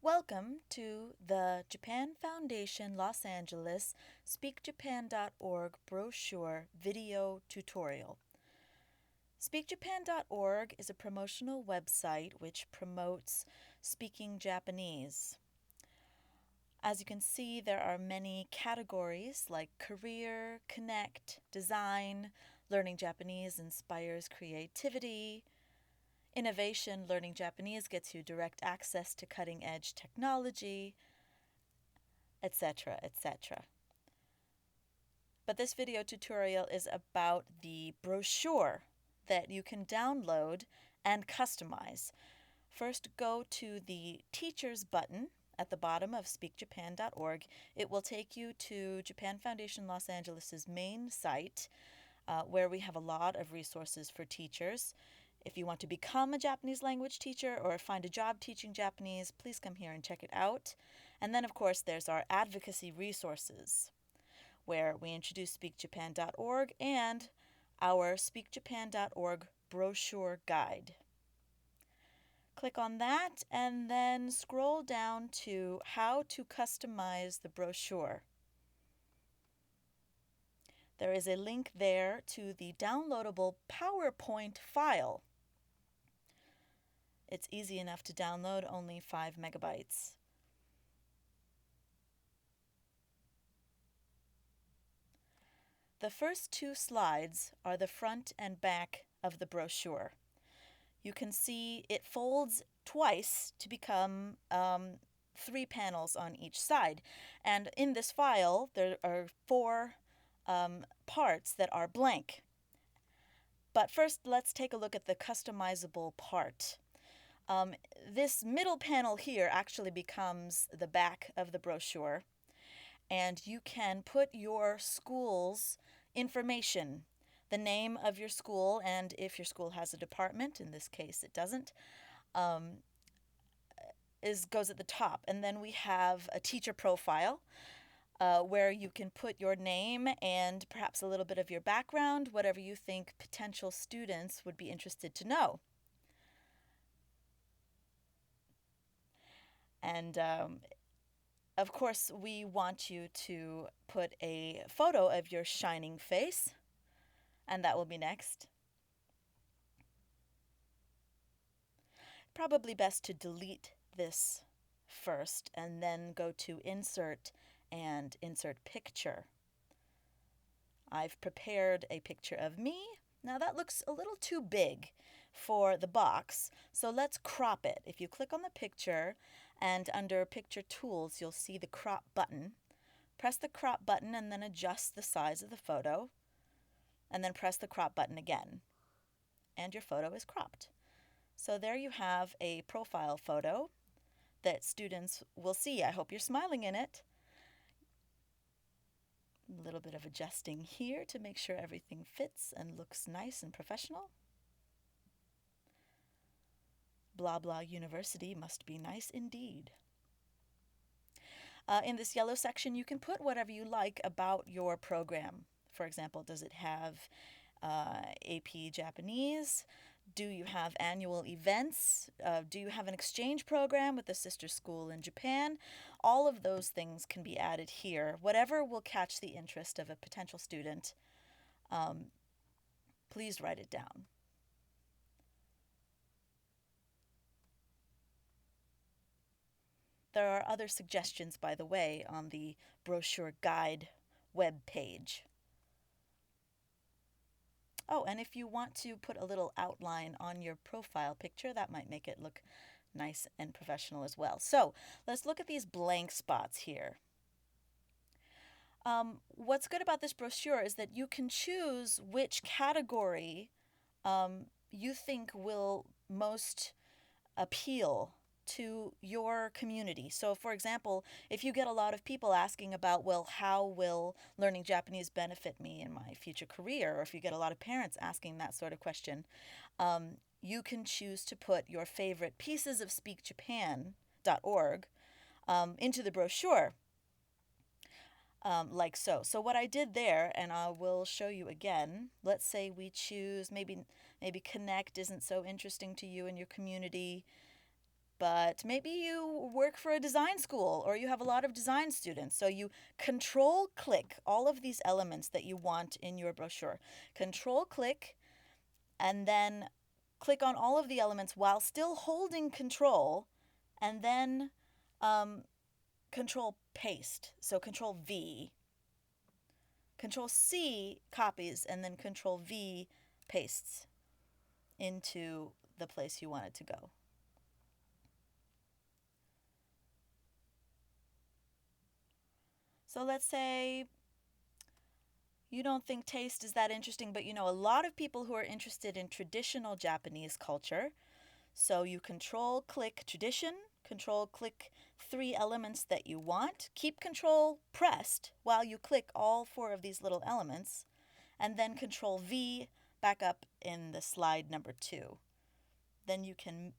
Welcome to the Japan Foundation Los Angeles SpeakJapan.org brochure video tutorial. SpeakJapan.org is a promotional website which promotes speaking Japanese. As you can see, there are many categories like career, connect, design, learning Japanese inspires creativity, innovation, learning Japanese gets you direct access to cutting-edge technology, etc., etc. But this video tutorial is about the brochure that you can download and customize. First, go to the Teachers button at the bottom of speakjapan.org. It will take you to Japan Foundation Los Angeles' main site, where we have a lot of resources for teachers. If you want to become a Japanese language teacher or find a job teaching Japanese, please come here and check it out. And then, of course, there's our advocacy resources, where we introduce speakjapan.org and our speakjapan.org brochure guide. Click on that and then scroll down to how to customize the brochure. There is a link there to the downloadable PowerPoint file. It's easy enough to download, only 5 megabytes. The first 2 slides are the front and back of the brochure. You can see it folds twice to become 3 panels on each side. And in this file, there are 4 parts that are blank. But first, let's take a look at the customizable part. This middle panel here actually becomes the back of the brochure, and you can put your school's information, the name of your school, and if your school has a department, in this case it doesn't, goes at the top. And then we have a teacher profile, where you can put your name and perhaps a little bit of your background, whatever you think potential students would be interested to know. And of course, we want you to put a photo of your shining face, and that will be next. Probably best to delete this first and then go to Insert and Insert Picture. I've prepared a picture of me. Now that looks a little too big for the box, so let's crop it. If you click on the picture and under Picture Tools, you'll see the crop button. Press the crop button and then adjust the size of the photo, and then press the crop button again, and your photo is cropped. So there you have a profile photo that students will see. I hope you're smiling in it. A little bit of adjusting here to make sure everything fits and looks nice and professional. Blah blah University must be nice indeed. In this yellow section, you can put whatever you like about your program. For example, does it have AP Japanese? Do you have annual events? Do you have an exchange program with a sister school in Japan? All of those things can be added here. Whatever will catch the interest of a potential student, please write it down. There are other suggestions, by the way, on the brochure guide web page. Oh, and if you want to put a little outline on your profile picture, that might make it look nice and professional as well. So let's look at these blank spots here. What's good about this brochure is that you can choose which category you think will most appeal to your community. So for example, if you get a lot of people asking about, well, how will learning Japanese benefit me in my future career, or if you get a lot of parents asking that sort of question, you can choose to put your favorite pieces of speakjapan.org into the brochure, like so. So what I did there, and I will show you again, let's say we choose, maybe Connect isn't so interesting to you and your community. But maybe you work for a design school or you have a lot of design students. So you control click all of these elements that you want in your brochure. Control click and then click on all of the elements while still holding control, and then control paste. So control V. Control C copies, and then control V pastes into the place you want it to go. So let's say you don't think taste is that interesting, but you know a lot of people who are interested in traditional Japanese culture. So you control click tradition, control click 3 elements that you want. Keep control pressed while you click all 4 of these little elements, and then control V back up in the slide number 2. Then you can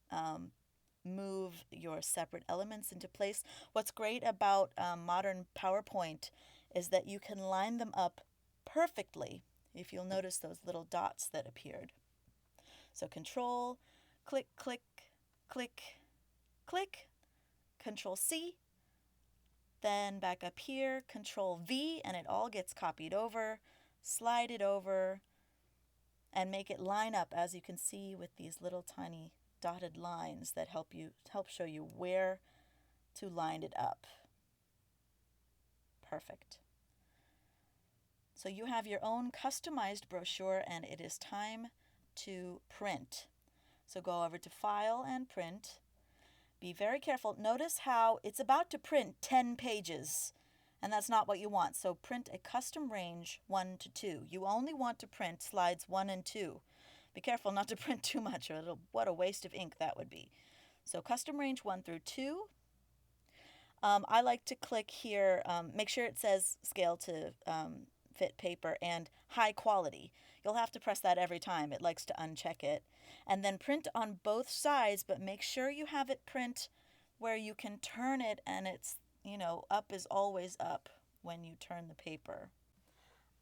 move your separate elements into place. What's great about modern PowerPoint is that you can line them up perfectly, if you'll notice those little dots that appeared. So control, click, click, click, click, control C, then back up here, control V, and it all gets copied over, slide it over, and make it line up, as you can see, with these little tiny dotted lines that help show you where to line it up. Perfect. So you have your own customized brochure, and it is time to print. So go over to File and Print. Be very careful. Notice how it's about to print 10 pages, and that's not what you want. So print a custom range 1 to 2. You only want to print slides 1 and 2. Be careful not to print too much, or what a waste of ink that would be. So custom range 1 through 2. I like to click here, make sure it says scale to fit paper and high quality. You'll have to press that every time. It likes to uncheck it. And then print on both sides, but make sure you have it print where you can turn it and it's, up is always up when you turn the paper.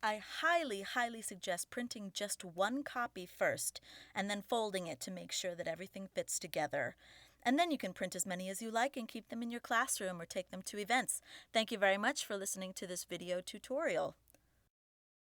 I highly, highly suggest printing just one copy first and then folding it to make sure that everything fits together. And then you can print as many as you like and keep them in your classroom or take them to events. Thank you very much for listening to this video tutorial.